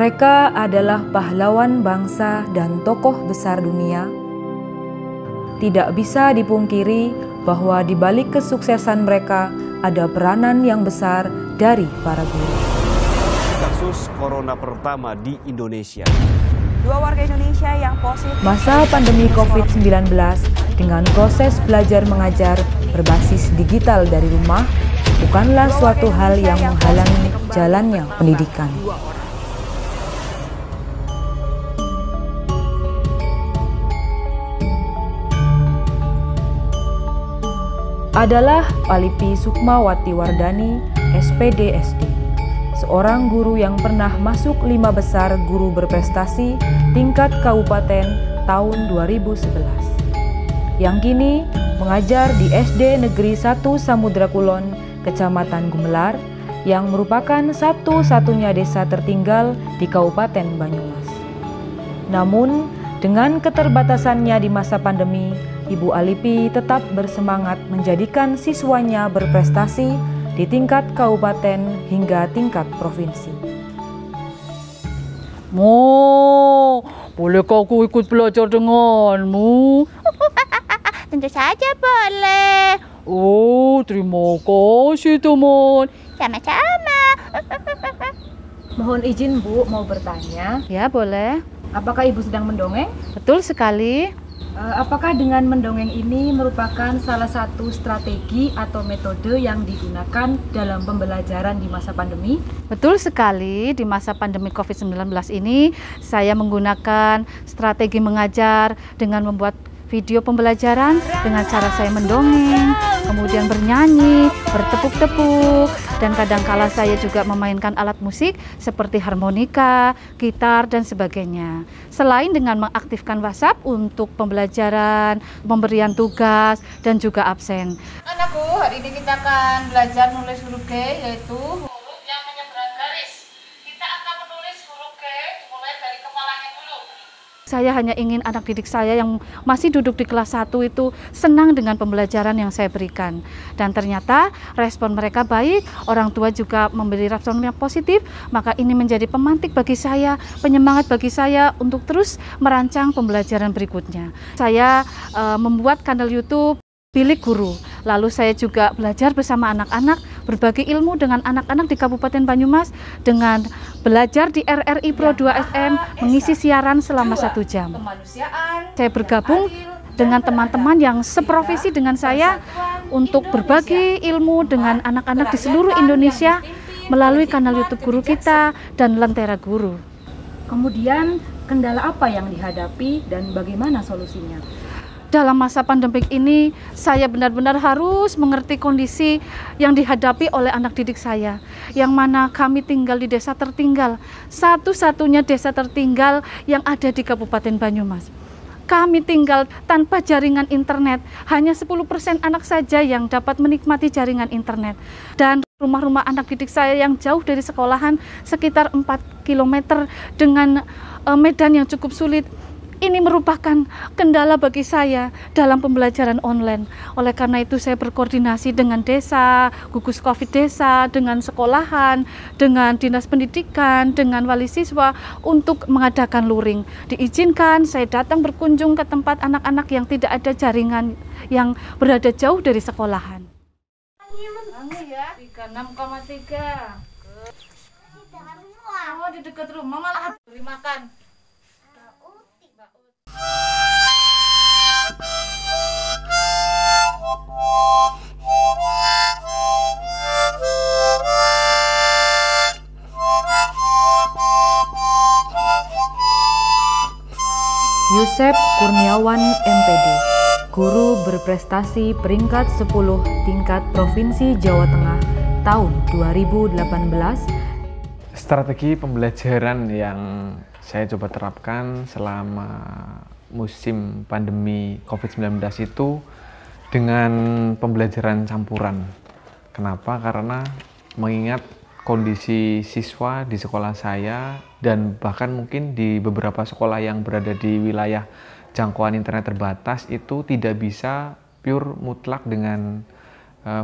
Mereka adalah pahlawan bangsa dan tokoh besar dunia. Tidak bisa dipungkiri bahwa di balik kesuksesan mereka ada peranan yang besar dari para guru. Kasus corona pertama di Indonesia. 2 warga Indonesia yang positif. Masa pandemi COVID-19 dengan proses belajar mengajar berbasis digital dari rumah bukanlah suatu hal yang menghalangi jalannya pendidikan. Adalah Alipi Sukmawati Wardani, SPD SD, seorang guru yang pernah masuk 5 besar guru berprestasi tingkat kabupaten tahun 2011, yang kini mengajar di SD Negeri 1 Samudra Kulon, Kecamatan Gumelar, yang merupakan satu-satunya desa tertinggal di Kabupaten Banyumas. Namun, dengan keterbatasannya di masa pandemi, Ibu Alipi tetap bersemangat menjadikan siswanya berprestasi di tingkat kabupaten hingga tingkat provinsi. Mo, bolehkah aku ikut belajar denganmu? Tentu saja boleh. Oh, terima kasih teman. Sama-sama. Mohon izin Bu, mau bertanya. Ya, boleh. Apakah Ibu sedang mendongeng? Betul sekali. Apakah dengan mendongeng ini merupakan salah satu strategi atau metode yang digunakan dalam pembelajaran di masa pandemi? Betul sekali, di masa pandemi COVID-19 ini saya menggunakan strategi mengajar dengan membuat video pembelajaran dengan cara saya mendongeng, kemudian bernyanyi, bertepuk-tepuk, dan kadangkala saya juga memainkan alat musik seperti harmonika, gitar, dan sebagainya. Selain dengan mengaktifkan WhatsApp untuk pembelajaran, pemberian tugas, dan juga absen. Anakku, hari ini kita akan belajar nulis huruf G, yaitu huruf yang menyeberang garis. Kita akan menulis huruf G mulai dari kepalanya dulu. Saya hanya ingin anak didik saya yang masih duduk di kelas 1 itu senang dengan pembelajaran yang saya berikan. Dan ternyata respon mereka baik, orang tua juga memberi respon yang positif, maka ini menjadi pemantik bagi saya, penyemangat bagi saya untuk terus merancang pembelajaran berikutnya. Saya membuat kanal YouTube Bilik Guru. Lalu saya juga belajar bersama anak-anak, berbagi ilmu dengan anak-anak di Kabupaten Banyumas dengan belajar di RRI Pro 2 FM, mengisi siaran selama 1 jam. Saya bergabung dengan teman-teman yang seprofesi dengan saya untuk berbagi ilmu dengan anak-anak di seluruh Indonesia melalui kanal YouTube Guru kita dan Lentera Guru. Kemudian kendala apa yang dihadapi dan bagaimana solusinya? Dalam masa pandemik ini, saya benar-benar harus mengerti kondisi yang dihadapi oleh anak didik saya. Yang mana kami tinggal di desa tertinggal, satu-satunya desa tertinggal yang ada di Kabupaten Banyumas. Kami tinggal tanpa jaringan internet, hanya 10% anak saja yang dapat menikmati jaringan internet. Dan rumah-rumah anak didik saya yang jauh dari sekolahan, sekitar 4 km dengan medan yang cukup sulit. Ini merupakan kendala bagi saya dalam pembelajaran online. Oleh karena itu saya berkoordinasi dengan desa, gugus COVID desa, dengan sekolahan, dengan dinas pendidikan, dengan wali siswa untuk mengadakan luring. Diizinkan saya datang berkunjung ke tempat anak-anak yang tidak ada jaringan, yang berada jauh dari sekolahan. Anggi ya, 36,3. Oh, di dekat rumah malah beri makan. Yusep Kurniawan MPD, guru berprestasi peringkat 10 tingkat Provinsi Jawa Tengah tahun 2018. Strategi pembelajaran yang saya coba terapkan selama musim pandemi COVID-19 itu dengan pembelajaran campuran. Kenapa? Karena mengingat kondisi siswa di sekolah saya dan bahkan mungkin di beberapa sekolah yang berada di wilayah jangkauan internet terbatas itu tidak bisa pure mutlak dengan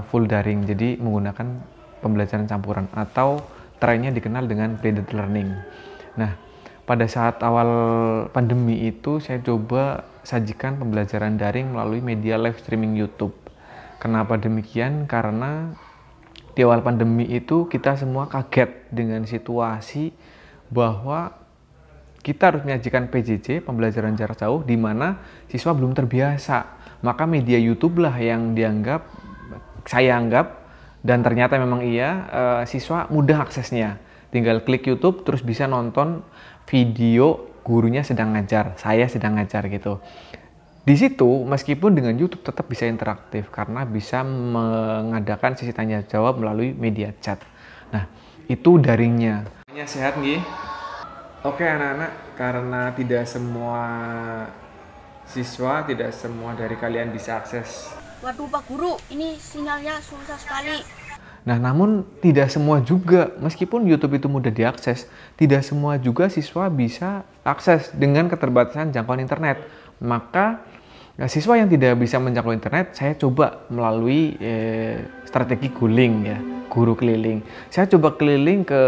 full daring, jadi menggunakan pembelajaran campuran atau trennya dikenal dengan blended learning. Nah, pada saat awal pandemi itu saya coba sajikan pembelajaran daring melalui media live streaming YouTube. Kenapa demikian? Karena di awal pandemi itu kita semua kaget dengan situasi bahwa kita harus menyajikan PJJ, pembelajaran jarak jauh, di mana siswa belum terbiasa. Maka media YouTube lah yang saya anggap, dan ternyata memang iya, siswa mudah aksesnya. Tinggal klik YouTube terus bisa nonton video gurunya sedang ngajar, saya sedang ngajar gitu. Di situ meskipun dengan YouTube tetap bisa interaktif karena bisa mengadakan sesi tanya jawab melalui media chat. Nah, itu daringnya. Sehat nggih? Oke anak-anak, karena tidak semua siswa, tidak semua dari kalian bisa akses. Waduh Pak Guru, ini sinyalnya susah sekali. Nah, namun tidak semua juga, meskipun YouTube itu mudah diakses, tidak semua juga siswa bisa akses dengan keterbatasan jangkauan internet. Maka, siswa yang tidak bisa menjangkau internet, saya coba melalui strategi guling ya, guru keliling. Saya coba keliling ke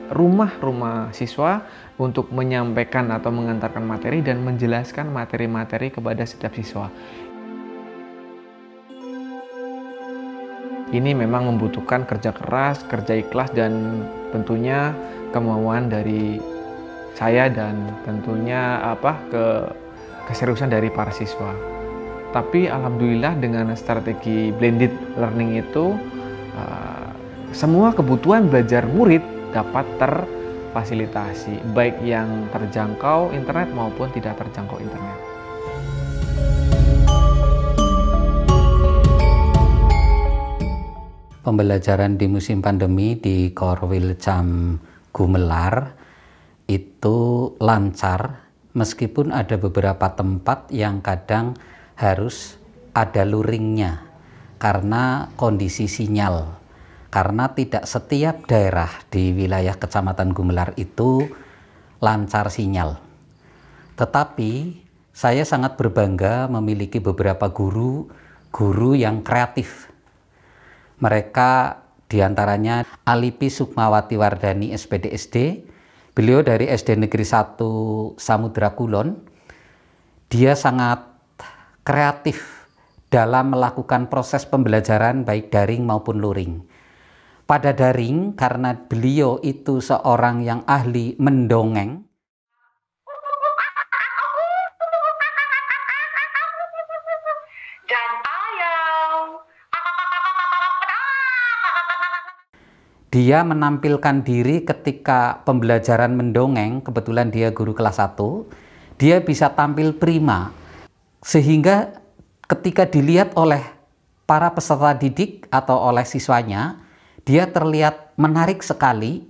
rumah-rumah siswa untuk menyampaikan atau mengantarkan materi dan menjelaskan materi-materi kepada setiap siswa. Ini memang membutuhkan kerja keras, kerja ikhlas, dan tentunya kemauan dari saya dan tentunya keseriusan dari para siswa. Tapi alhamdulillah dengan strategi blended learning itu semua kebutuhan belajar murid dapat terfasilitasi, baik yang terjangkau internet maupun tidak terjangkau internet. Pembelajaran di musim pandemi di Korwil Cam Gumelar itu lancar, meskipun ada beberapa tempat yang kadang harus ada luringnya karena kondisi sinyal. Karena tidak setiap daerah di wilayah Kecamatan Gumelar itu lancar sinyal. Tetapi saya sangat berbangga memiliki beberapa guru yang kreatif. Mereka diantaranya Alipi Sukmawati Wardani SPD SD, beliau dari SD Negeri 1 Samudra Kulon. Dia sangat kreatif dalam melakukan proses pembelajaran baik daring maupun luring. Pada daring, karena beliau itu seorang yang ahli mendongeng, dia menampilkan diri ketika pembelajaran mendongeng, kebetulan dia guru kelas 1, dia bisa tampil prima. Sehingga ketika dilihat oleh para peserta didik atau oleh siswanya, dia terlihat menarik sekali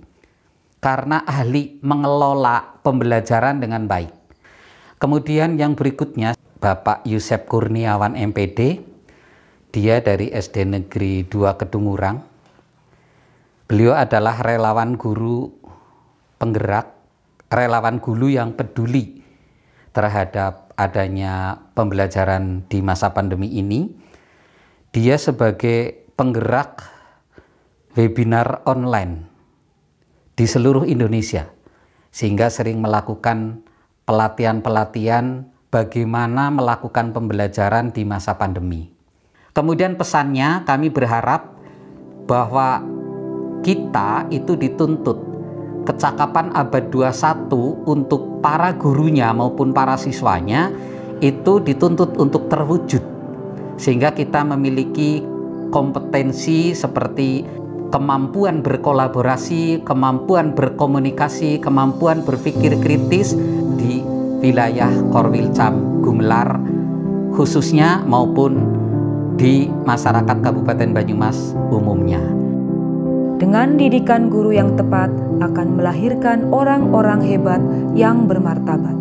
karena ahli mengelola pembelajaran dengan baik. Kemudian yang berikutnya, Bapak Yusep Kurniawan MPD, dia dari SD Negeri 2 Kedungurang. Beliau adalah relawan guru penggerak, relawan guru yang peduli terhadap adanya pembelajaran di masa pandemi ini. Dia sebagai penggerak webinar online di seluruh Indonesia, sehingga sering melakukan pelatihan-pelatihan bagaimana melakukan pembelajaran di masa pandemi. Kemudian pesannya, kami berharap bahwa kita itu dituntut kecakapan abad 21 untuk para gurunya maupun para siswanya itu dituntut untuk terwujud, sehingga kita memiliki kompetensi seperti kemampuan berkolaborasi, kemampuan berkomunikasi, kemampuan berpikir kritis di wilayah Korwil Cam Gumelar khususnya maupun di masyarakat Kabupaten Banyumas umumnya. Dengan didikan guru yang tepat akan melahirkan orang-orang hebat yang bermartabat.